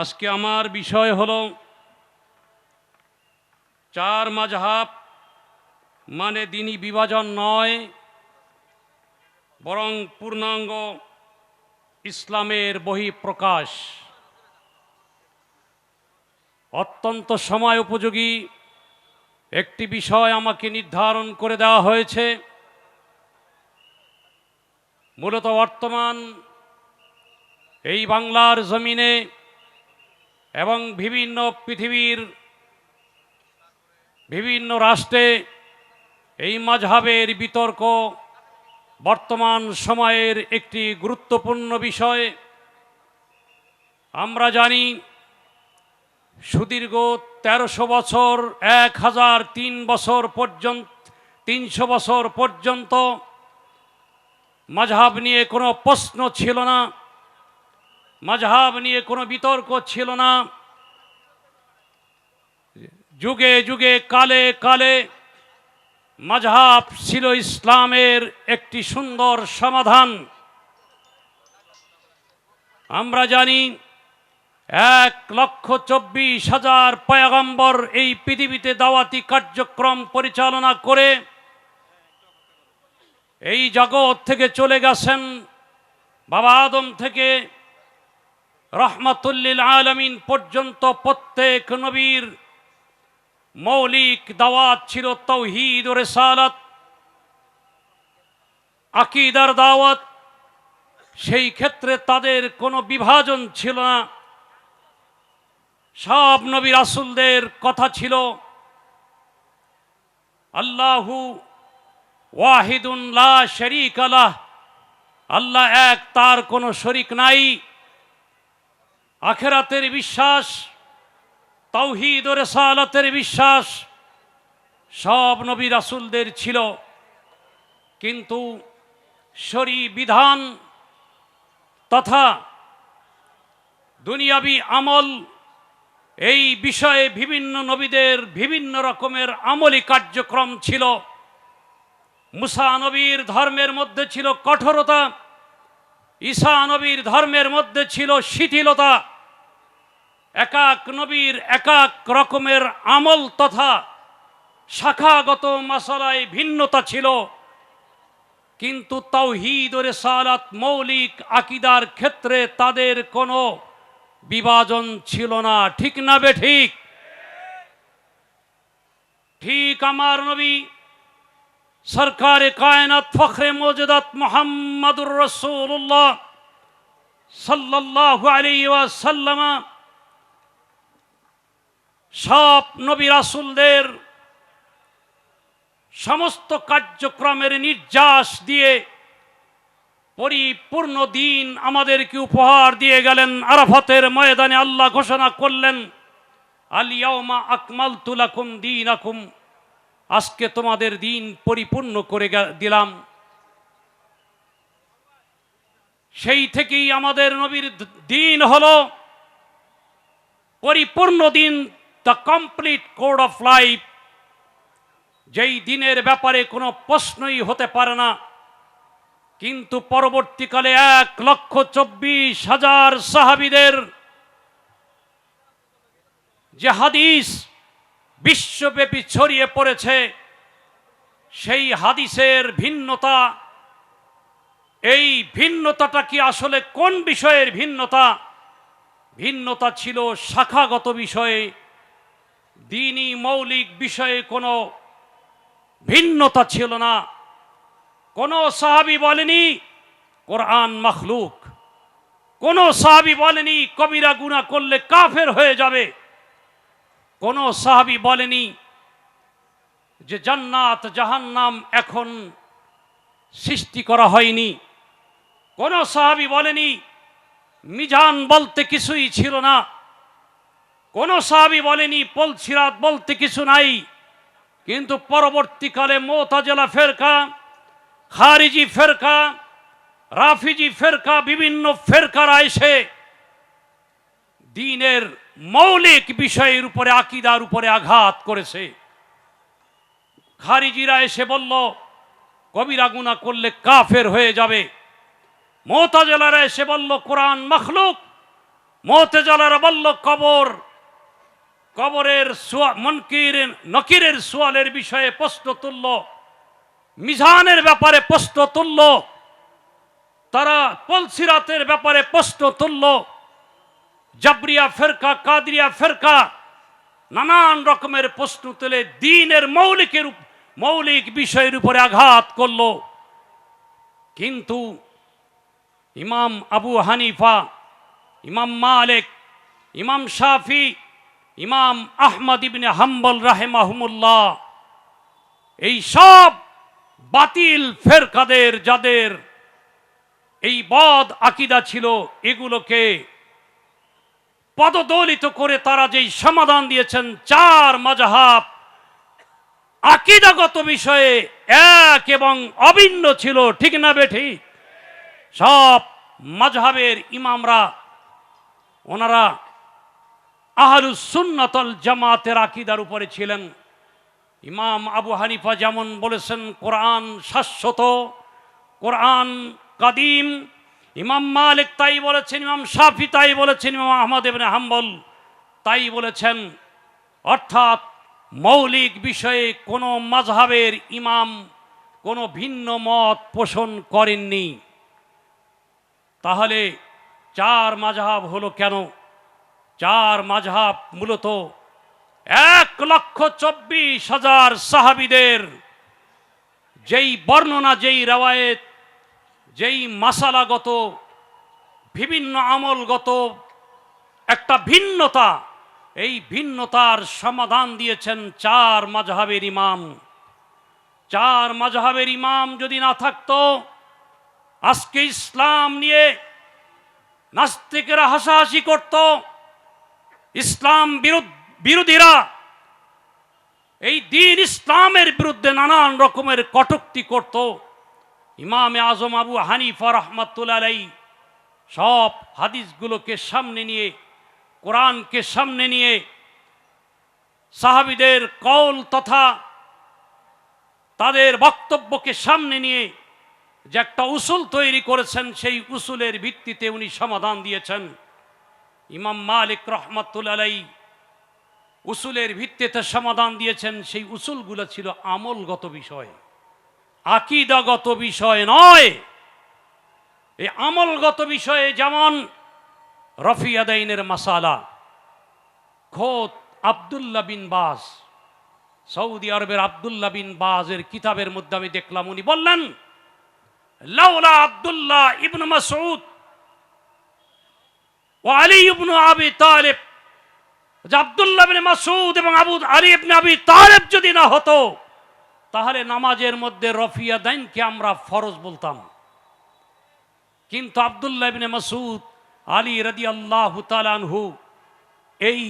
আজকে আমার বিষয় হলো চার মাযহাব মানে দ্বীনি বিভাজন নয়, বরং পূর্ণাঙ্গ ইসলামের বহিঃপ্রকাশ। অত্যন্ত সময় উপযোগী একটি বিষয় আমাকে নির্ধারণ করে দেওয়া হয়েছে। মূলত বর্তমান এই বাংলার জমিনে এবং বিভিন্ন পৃথিবীর বিভিন্ন রাষ্ট্রে এই মাযহাবের বিতর্ক বর্তমান সময়ের একটি গুরুত্বপূর্ণ বিষয়। আমরা জানি সুদীর্ঘ 1300 বছর 300 বছর পর্যন্ত মাযহাব নিয়ে কোনো প্রশ্ন ছিল না, মাযহাব নিয়ে কোনো বিতর্ক ছিল না। যুগে যুগে কালে কালে মাযহাব ছিল ইসলামের একটি সুন্দর সমাধান। আমরা জানি 1,24,000 পয়গম্বর এই পৃথিবীতে দাওয়াতি কার্যক্রম পরিচালনা করে এই জগৎ থেকে চলে গেছেন। বাবা আদম থেকে রহমাতুল্লিল আলামিন পর্যন্ত প্রত্যেক নবীর মৌলিক দাওয়াত ছিল তাওহীদ ও রিসালাত, আকীদার দাওয়াত। সেই ক্ষেত্রে তাদের কোনো বিভাজন ছিল না। সব নবী রাসূলদের কথা ছিল আল্লাহু ওয়াহিদুন লা শারীকা লাহ, আল্লাহ এক, তার কোনো শরীক নাই। আখিরাতের বিশ্বাস, তাওহীদ ও রিসালাতের বিশ্বাস সব নবী রাসূলদের ছিল। কিন্তু শরঈ বিধান তথা দুনিয়াবি আমল, এই বিষয়ে বিভিন্ন নবীদের বিভিন্ন রকমের আমলি কার্যক্রম ছিল। মুসা নবীর ধর্মের মধ্যে ছিল কঠোরতা, ঈসা নবীর ধর্মের মধ্যে ছিল শিথিলতা। এক এক নবীর এক এক রকমের আমল তথা শাখাগত মাসালায় ভিন্নতা ছিল। কিন্তু তাওহীদ ও রিসালাত মৌলিক আকীদার ক্ষেত্রে তাদের কোনো বিভাজন ছিল না। ঠিক না বেঠিক? ঠিক আমার নবী সরকারে কায়নাত ফখরে মওজুদাত মুহাম্মাদুর রাসূলুল্লাহ সাল্লাল্লাহু আলাইহি ওয়াসাল্লাম সব নবী রাসূলদের সমস্ত কার্যক্রমের নির্যাস দিয়ে পরিপূর্ণ দিন আমাদেরকে উপহার দিয়ে গেলেন। আরাফাতের ময়দানে আল্লাহ ঘোষণা করলেন, আল ইয়াউমা আকমালতু লাকুম দীনাকুম, আজকে তোমাদের দিন পরিপূর্ণ করে দিলাম। সেই থেকেই আমাদের নবীর দিন হলো পরিপূর্ণ দিন, the complete code of life, যেই দিনের ব্যাপারে কোনো প্রশ্নই হতে পারে না। কিন্তু পরবর্তীকালে 1,24,000 সাহাবীদের যে হাদিস বিশ্বব্যাপী ছড়িয়ে পড়েছে, সেই হাদিসের ভিন্নতা, এই ভিন্নতাটা কি আসলে কোন বিষয়ের ভিন্নতা? ভিন্নতা ছিল শাখাগত বিষয়ে, দ্বীনি মৌলিক বিষয়ে কোনো ভিন্নতা ছিল না। কোনো সাহাবী বলেনি কোরআন মাখলুক, কোনো সাহাবী বলেনি কবিরা গুনাহ করলে কাফের হয়ে যাবে, কোনো সাহাবী বলেনি যে জান্নাত জাহান্নাম এখন সৃষ্টি করা হয়নি, কোনো সাহাবী বলেনি মিজান বলতে কিছুই ছিল না, কোনো সাহাবী বলেনি পুলসিরাত বলতে কিছু নাই। কিন্তু পরবর্তীকালে মুতাজিলা ফেরকা, খারিজি ফেরকা, রাফিজি ফেরকা, বিভিন্ন ফেরকারা এসে দ্বীনের মৌলিক বিষয়ের উপরে, আকীদার উপরে আঘাত করেছে। খারিজিরা এসে বলল কবিরা গুনাহ করলে কাফের হয়ে যাবে। মুতাজিলারা এসে বলল কোরআন মাখলুক, মুতাজিলার বলল কবর, কবরের মুনকির নকিরের সোয়ালের বিষয়ে প্রশ্ন তুলল, মিজানের ব্যাপারে প্রশ্ন তুলল, তারা পুলসিরাতের ব্যাপারে প্রশ্ন তুলল। জাবরিয়া ফেরকা, কাদরিয়া ফেরকা নানান রকমের প্রশ্ন তুলে দ্বীনের মৌলিক বিষয়ের উপরে আঘাত করল। কিন্তু ইমাম আবু হানিফা, ইমাম মালিক, ইমাম শাফি, ইমাম আহমদ ইবনে হাম্বল রাহিমাহুমুল্লাহ, এই সব বাতিল ফেরকাদের যাদের এই বদ আকীদা ছিল, এগুলোকে পদদলিত করে তারা যেই সমাধান দিয়েছেন, চার মাযহাব আকীদাগত বিষয়ে এক এবং অভিন্ন ছিল, ঠিক না বেঠিক? সব মাযহাবের ইমামরা ওনারা আহলুস সুন্নাত ওয়াল জামাতের আকীদার উপরে ছিলেন। ইমাম আবু হানিফা যেমন বলেছেন কোরআন শাশ্বত, কোরআন কাদিম, ইমাম মালিক তাই বলেছেন, ইমাম শাফি তাই বলেছেন, ইমাম আহমদ ইবনে হাম্বল তাই বলেছেন। অর্থাৎ মৌলিক বিষয়ে কোনো মাযহাবের ইমাম কোনো ভিন্ন মত পোষণ করেননি। তাহলে চার মাযহাব হলো কেন? চার মাযহাব মূলত 1,24,000 সাহাবীদের যেই বর্ণনা, যেই রওয়ায়েত, যেই মাসালাগত বিভিন্ন আমলগত একটা ভিন্নতা, এই ভিন্নতার সমাধান দিয়েছেন চার মাযহাবের ইমাম। চার মাযহাবের ইমাম যদি না থাকতো, আজকে ইসলাম নিয়ে নাস্তিকেরা হাসাহাসি করত, ইসলাম বিরোধীরা এই দ্বীন ইসলামের বিরুদ্ধে নানান রকমের কটূক্তি করত। ইমামে আজম আবু হানিফা রাহমাতুল্লাহ আলাইহি সব হাদিসগুলোকে সামনে নিয়ে, কোরআনকে সামনে নিয়ে, সাহাবীদের কওল তথা তাদের বক্তব্যকে সামনে নিয়ে যে একটা উসুল তৈরি করেছেন, সেই উসুলের ভিত্তিতে উনি সমাধান দিয়েছেন। ইমাম মালিক রাহমাতুল্লাহ আলাইহি উসুলের ভিত্তিতে সমাধান দিয়েছেন। সেই উসুলগুলো ছিল আমলগত বিষয়, আকীদাগত বিষয় নয়। এই আমলগত বিষয়ে যেমন রফি আদাইনের মাসালা, খোদ আব্দুল্লাহ বিন বাজ, সৌদি আরবের আব্দুল্লাহ বিন বাজের কিতাবের মধ্যে আমি দেখলাম, উনি বললেন লাউলা আব্দুল্লাহ ইবনে মাসউদ ও আলী ইবনে আবি তালেব, আব্দুল্লাহ ইবনে মাসউদ এবং আলী ইবনে আবি তালেব যদি না হতো, তাহলে নামাজের মধ্যে রফিয়াদাইনকে আমরা ফরজ বলতাম। কিন্তু আব্দুল্লাহ ইবনে মাসউদ, আলী রাদিয়াল্লাহু তাআলা আনহু এই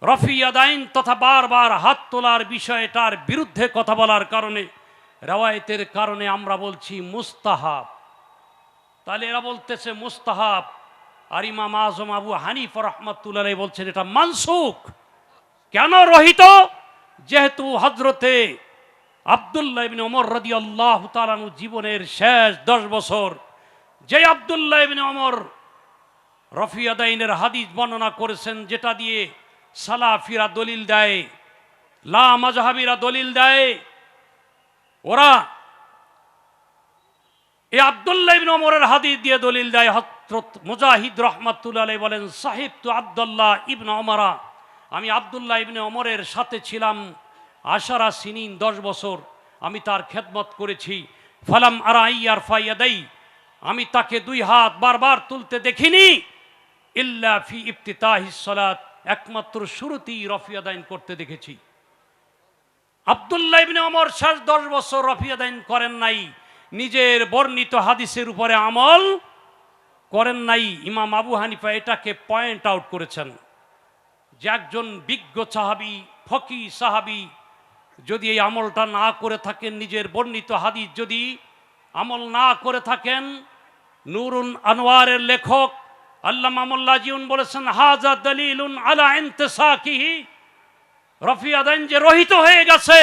রফিয়াদাইন তথা বারবার হাত তোলার বিষয়টার বিরুদ্ধে কথা বলার কারণে, রওয়ায়েতের কারণে আমরা বলছি মুস্তাহাব। তাহলে এরা বলতেছে মুস্তাহাব, আর ইমাম আজম আবু হানিফা রাহমাতুল্লাহ আলাইহি বলছেন এটা মানসুখ। কেন রহিত? যেহেতু হযরতে আব্দুল্লাহ ইবনে ওমর রাদিয়াল্লাহু তাআলা আনহু জীবনের শেষ 10 বছর, যে আব্দুল্লাহ ইবনে ওমর রফিয়াদাইনের হাদিস বর্ণনা করেছেন, যেটা দিয়ে সালাফিরা দলিল দেয়, লা মাযহাবিরা দলিল দেয়, ওরা এই আব্দুল্লাহ ইবনে ওমরের হাদিস দিয়ে দলিল দেয়। হযরত মুজাহিদ রাহমাতুল্লাহ আলাইহি বলেন সাহিবতু আব্দুল্লাহ ইবনে ওমরা, আমি আব্দুল্লাহ ইবনে ওমরের সাথে ছিলাম 10 সিনিন, 10 বছর আমি তার খেদমত করেছি। ফালাম আরা ইয়ারফা ইয়াদাই, আমি তাকে 2 হাত বারবার তুলতে দেখিনি, ইল্লা ফি ইফতিতাহিস সালাত, একমাত্র শুরুতেই রফিয়াদাইন করতে দেখেছি। আব্দুল্লাহ ইবনে ওমর শেষ 10 বছর রফিয়াদাইন করেন নাই, নিজের বর্ণিত হাদিসের উপরে আমল করেন নাই। ইমাম আবু হানিফা এটাকে পয়েন্ট আউট করেছেন যে একজন বিজ্ঞ সাহাবী, ফকি সাহাবী যদি এই আমলটা না করে থাকেন, নিজের বর্ণিত হাদিস যদি আমল না করে থাকেন, নূরুন আনোয়ারের লেখক আল্লামা মোল্লা জিউন বলেছেন হাজা দলিলুন আলা ইনতিসাকিহি, রফিয়াদাইন যে রহিত হয়ে গেছে,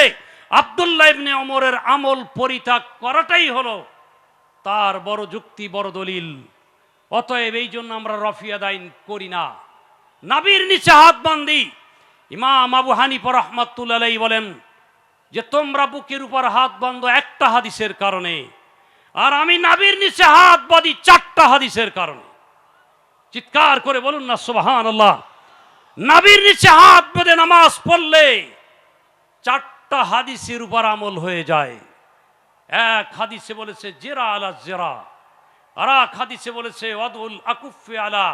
আব্দুল্লাহ ইবনে ওমরের আমল পরিত্যাগ করাটাই হলো তার বড় যুক্তি, বড় দলিল। অতএব এই জন্য আমরা রফি আদায় করি না, নাভির নিচে হাত বাঁধি। ইমাম আবু হানিফা রাহমাতুল্লাহ আলাইহি বলেন যে তোমরা বুকের উপর হাত বাঁধো একটা হাদিসের কারণে, আর আমি নাভির নিচে হাত বাঁধি 4টা হাদিসের কারণে। চিৎকার করে বলুন না সুবহানাল্লাহ। নাভির নিচে হাত বেঁধে নামাজ পড়লে 4টা হাদিসের উপর আমল হয়ে যায়। এক হাদিসে বলেছে জেরা আলা জেরা, আর এক হাদিসে বলেছে ওয়াদুল আকুফে আলা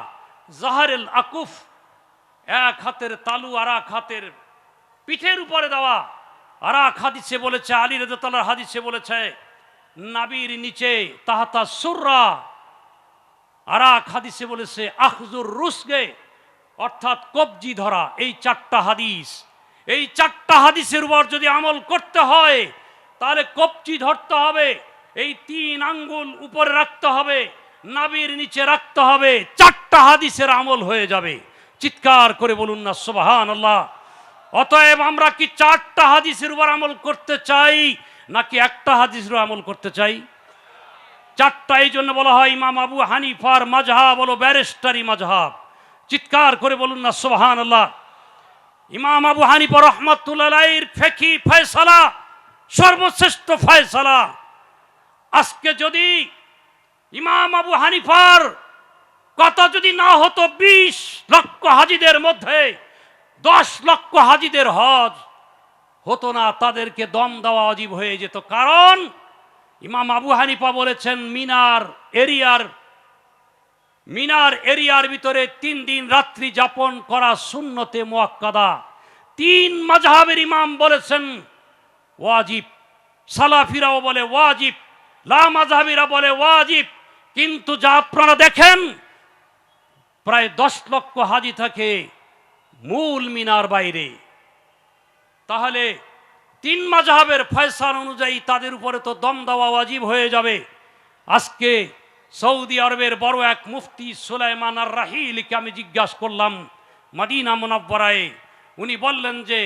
জাহারেল আকুফ, এক হাতের তালু আর এক হাতের পিঠের উপরে দেওয়া। আর এক হাদিসে বলেছে আলী রাদিয়াল্লাহু তাআলার হাদিসে বলেছে নাবির নিচে তাহাতা সুররা, আর এক হাদিসে বলেছে আখজুর রুসগে, অর্থাৎ কবজি ধরা। এই 4টা হাদিস, এই 4টা হাদিসের উপর যদি আমল করতে হয় তাহলে কবজি ধরতে হবে, এই 3 আঙ্গুল উপরে রাখতে হবে, নাভির নিচে রাখতে হবে, 4টা হাদিসের আমল হয়ে যাবে। চিৎকার করে বলুন না সুবহানাল্লাহ। অতএব আমরা কি 4টা হাদিসের উপর আমল করতে চাই নাকি একটা হাদিসের আমল করতে চাই? 4টা। এই জন্য বলা হয় ইমাম আবু হানিফার মাযহাব হলো ব্যারিস্টারি মাযহাব। চিৎকার করে বলুন না সুবহানাল্লাহ। ইমাম আবু হানিফা রাহমাতুল্লাহ আলাইহির ফিকহি ফয়সালা সর্বশ্রেষ্ঠ ফয়সালা। আজকে যদি ইমাম আবু হানিফার কথা যদি না হতো 20 লক্ষ হাজিদের মধ্যে 10 লক্ষ হাজিদের হজ হতো না, তাদেরকে দম দেওয়া ওয়াজিব হয়ে যেত। কারণ ইমাম আবু হানিফা বলেছেন মিনার এরিয়ার ভিতরে 3 দিন রাত্রি যাপন করা সুন্নতে মুআক্কাদা। 3 মাযহাবের ইমাম বলেছেন ওয়াজিব, সালাফিরাও বলে ওয়াজিব, লা মাযহাবিরা বলে ওয়াজিব। কিন্তু যা আপনারা দেখেন প্রায় 10 লক্ষ হাজি থাকে মূল মিনার বাইরে। তাহলে 3 মাযহাবের ফয়সালা অনুযায়ী তাদের উপরে তো দম দেওয়া ওয়াজিব হয়ে যাবে। আজকে সৌদি আরবের বড় এক মুফতি সুলাইমান আর রাহিলকে আমি জিজ্ঞাসা করলাম মদিনা মুনাওয়ারায়, উনি বললেন যে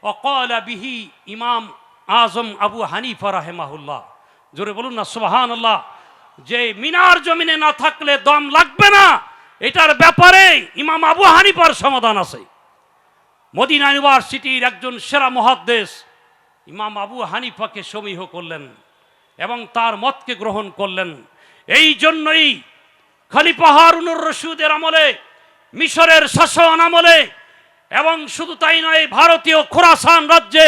অকালা বিহি ইমাম আজম আবু হানিফা রাহিমাহুল্লাহ। জোরে বলুন না সুবহানাল্লাহ। যে মিনার জমিনে না থাকলে দম লাগবে না, এটার ব্যাপারে ইমাম আবু হানিফার সমাধান আছে। মদিনা ইউনিভার্সিটির একজন সেরা মুহাদ্দিস ইমাম আবু হানিফাকে সমীহ করলেন এবং তার মতকে গ্রহণ করলেন। এই জন্যই খলিফা হারুনুর রশিদের আমলে, মিশরের শাসন আমলে, এবং শুধু তাই নয় ভারতীয় খোরাসান রাজ্যে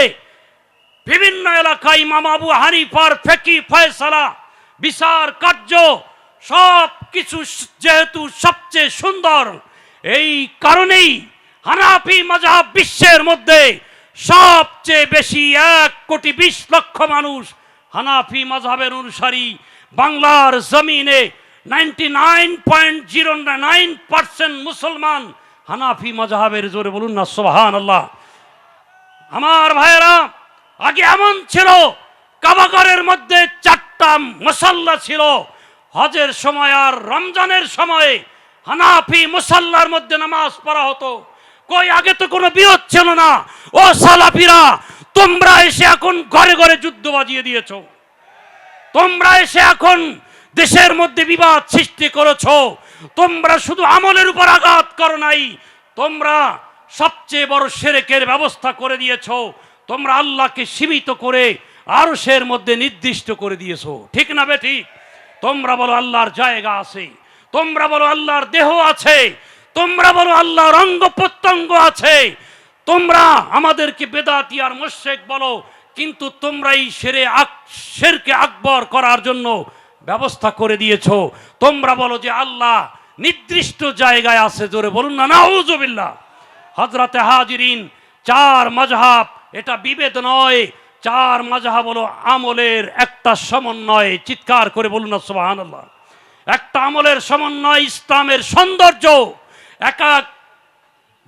বিভিন্ন এলাকায় ইমাম আবু হানিফার ফিকহি ফয়সালা, বিচার কার্য সব কিছু যেহেতু সবচেয়ে সুন্দর, এই কারণেই হানাফি মাযহাব বিশ্বের মধ্যে সবচেয়ে বেশি 1,20,00,000 মানুষ হানাফি মাযহাবের অনুসারী। বাংলার জমিনে 99.09% মুসলমান হানাফি মাযহাবের। জোরে বলুন না সুবহানাল্লাহ। আমার ভাইয়েরা, আগে এমন ছিল কাবাগরের মধ্যে 4টা মুসাল্লা ছিল। হজের সময় আর রমজানের সময় হানাফি মুসাল্লার মধ্যে নামাজ পড়া হতো। কই আগে তো কোনো বিরোধ ছিল না। ও সালাফিরা, তোমরা এসে এখন ঘরে ঘরে যুদ্ধ বাজিয়ে দিয়েছো। তোমরা এসে এখন দেশের মধ্যে বিবাদ সৃষ্টি করেছো। তোমরা শুধু আমলের উপর আঘাত করো নাই, তোমরা সবচেয়ে বড় শিরকের ব্যবস্থা করে দিয়েছো। তোমরা আল্লাহকে সীমিত করে আরশের মধ্যে নির্দিষ্ট করে দিয়েছো। ঠিক না বেঠিক? তোমরা বলো আল্লাহর জায়গা আছে, তোমরা বলো আল্লাহর দেহ আছে, তোমরা বলো আল্লাহর অঙ্গ প্রত্যঙ্গ আছে, তোমরা আমাদেরকে বেদাতি আর মুশরিক বলো, কিন্তু তোমরা এই শিরকে আকবর করার জন্য ব্যবস্থা করে দিয়েছো। তোমরা বলো যে আল্লাহ নির্দিষ্ট জায়গায় আছে। জোরে বলুন না নাউযুবিল্লাহ। হযরতে হাজিরিন, 4 মাযহাব এটা বিভেদ নয়, 4 মাযহাব হলো আমলের একটা সমন্বয়। চিৎকার করে বলুন না সুবহানাল্লাহ। একটা আমলের সমন্বয় ইসলামের সৌন্দর্য। এক এক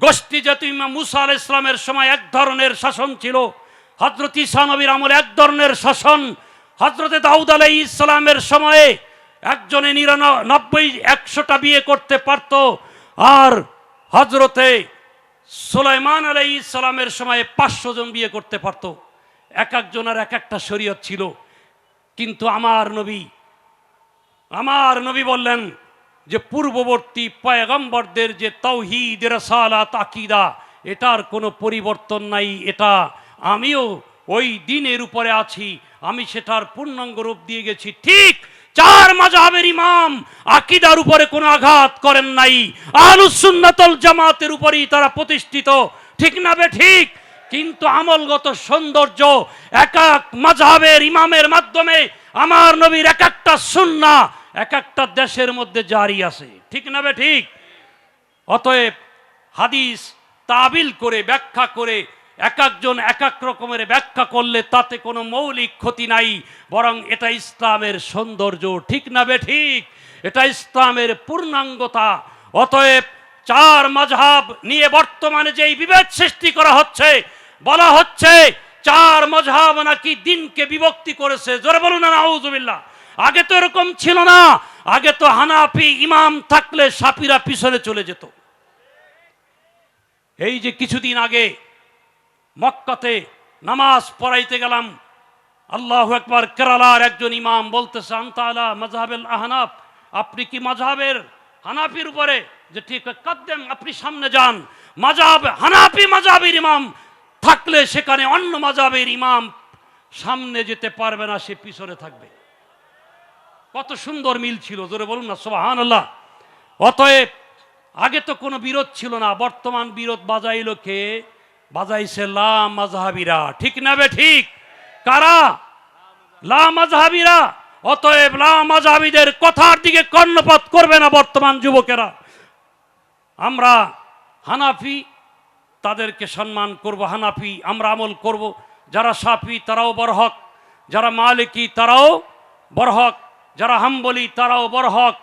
গোষ্ঠী, যেহেতু ইমাম মুসা আলাইহিস সালামের সময় এক ধরনের শাসন ছিল, হযরত ঈসা নবীর আমলে এক ধরনের শাসন, হযরতে দাউদ আলাইহিস সালামের সময়ে একজনে 99-100টা বিয়ে করতে পারত, আর হযরতে সুলাইমান আলাইহিস সালামের সময়ে 500 জন বিয়ে করতে পারত। এক একজনের এক একটা শরীয়ত ছিল। কিন্তু আমার নবী বললেন যে পূর্ববর্তী পয়গম্বরদের যে তাওহীদ রিসালাত আকীদা, এটার কোনো পরিবর্তন নাই। এটা আমিও ওই দিনের উপরে আছি, আমি সেটার পূর্ণাঙ্গ রূপ দিয়ে গেছি। ঠিক চার মাযহাবের ইমাম আকীদার উপরে কোনো আঘাত করেন নাই, আহলুস সুন্নাত ওয়াল জামাতের উপরেই তারা প্রতিষ্ঠিত, ঠিক না বে ঠিক? কিন্তু আমলগত সৌন্দর্য এক এক মাযহাবের ইমামের মাধ্যমে আমার নবীর এক একটা সুন্নাহ এক একটা দেশের মধ্যে জারি আছে, ঠিক না বে ঠিক? অতএব হাদিস তাবিল করে ব্যাখ্যা করে এক একজন এক এক রকমের ব্যাখ্যা করলে তাতে কোনো মৌলিক ক্ষতি নাই, বরং এটা ইসলামের সৌন্দর্য, ঠিক না বে ঠিক? এটা ইসলামের পূর্ণাঙ্গতা। অতএব চার মাযহাব নিয়ে বর্তমানে যেই বিভেদ সৃষ্টি করা হচ্ছে, বলা হচ্ছে চার মাযহাব নাকি দিনকে বিভক্তি করেছে। জোরে বলুন না নাউযুবিল্লাহ। আগে তো এরকম ছিল না। আগে তো হানাফি ইমাম থাকলে শাফিরা পিছনে চলে যেত। এই যে কিছুদিন আগে মক্কাতে নামাজ পড়াইতে গেলাম, আল্লাহু আকবার, কেরালার একজন ইমাম বলতেছে আনতা আলা মাযহাবিল আহনাফ, আপনি কি মাযহাবের হানাফির উপরে? যে ঠিক, কাদ্দেম, আপনি সামনে যান। মাযহাব হানাফি মাযহাবের ইমাম থাকলে সেখানে অন্য মাযহাবের ইমাম সামনে যেতে পারবে না, সে পিছনে থাকবে। কত সুন্দর মিল ছিল, জোরে বলুন না সুবহানাল্লাহ। অতএব আগে তো কোনো বিরোধ ছিল না, বর্তমান বিরোধ বাজাইলো কে? বাজাইছে লা মাযহাবিরা, ঠিক না বে ঠিক? কারা? লা মাযহাবিরা। অতএব লা মাযহাবিদের কথার দিকে কর্ণপাত করবে না বর্তমান যুবকেরা। আমরা হানাফি, তাদেরকে সম্মান করব, হানাফি আমরা আমল করব। যারা শাফি তারাও বরহক, যারা মালিকি তারাও বরহক, যারা হাম্বলি তারাও বরহক।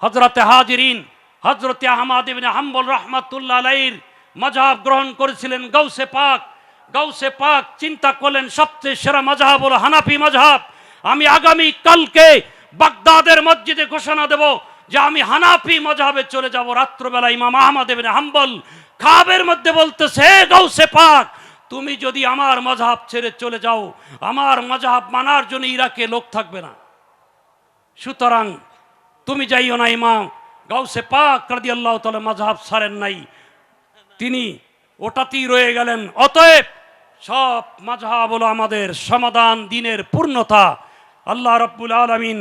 হযরতে হাজিরিন হযরতে আহমদ ইবনে হাম্বল রাহমাতুল্লাহ আলাইহির মাযহাব গ্রহণ করেছিলেন গাউসে পাক। গাউসে পাক চিন্তা করলেন সবচেয়ে সেরা মাযহাব হলো হানাফি মাযহাব। আমি আগামী কালকে বাগদাদের মসজিদে ঘোষণা দেব যে আমি হানাফি মাযহাবে চলে যাব। রাত্রবেলা ইমাম আহমদ ইবনে হাম্বল খাবের মধ্যে বলতেছে, হে গাউসে পাক, তুমি যদি আমার মাযহাব ছেড়ে চলে যাও, আমার মাযহাব মানার জন্য ইরাকে লোক থাকবে না, সুতরাং তুমি যাইও না। ইমাম গাউসে পাক রাদিয়াল্লাহু তাআলা মাযহাব ছাড়েন নাই, তিনি ওটাতেই রয়ে গেলেন। অতএব সব মাযহাব হলো আমাদের সমাধান, দিনের পূর্ণতা। আল্লাহ রাব্বুল আলামিন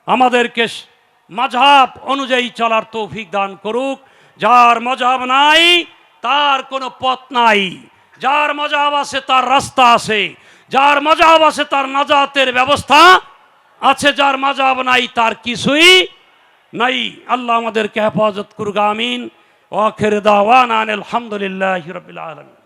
আমাদেরকে মাযহাব অনুযায়ী চলার তৌফিক দান করুক। যার মাযহাব নাই তার কোনো পথ নাই, যার মাযহাব আছে তার রাস্তা আছে, যার মাযহাব আছে তার নাজাতের ব্যবস্থা আছে, যার মাযহাব নাই তার কিছুই নাই। আল্লাহ আমাদেরকে হেফাজত করুক, আমিন। ওয়া আখির দাওয়ানা আলহামদুলিল্লাহি রাব্বিল আলামিন।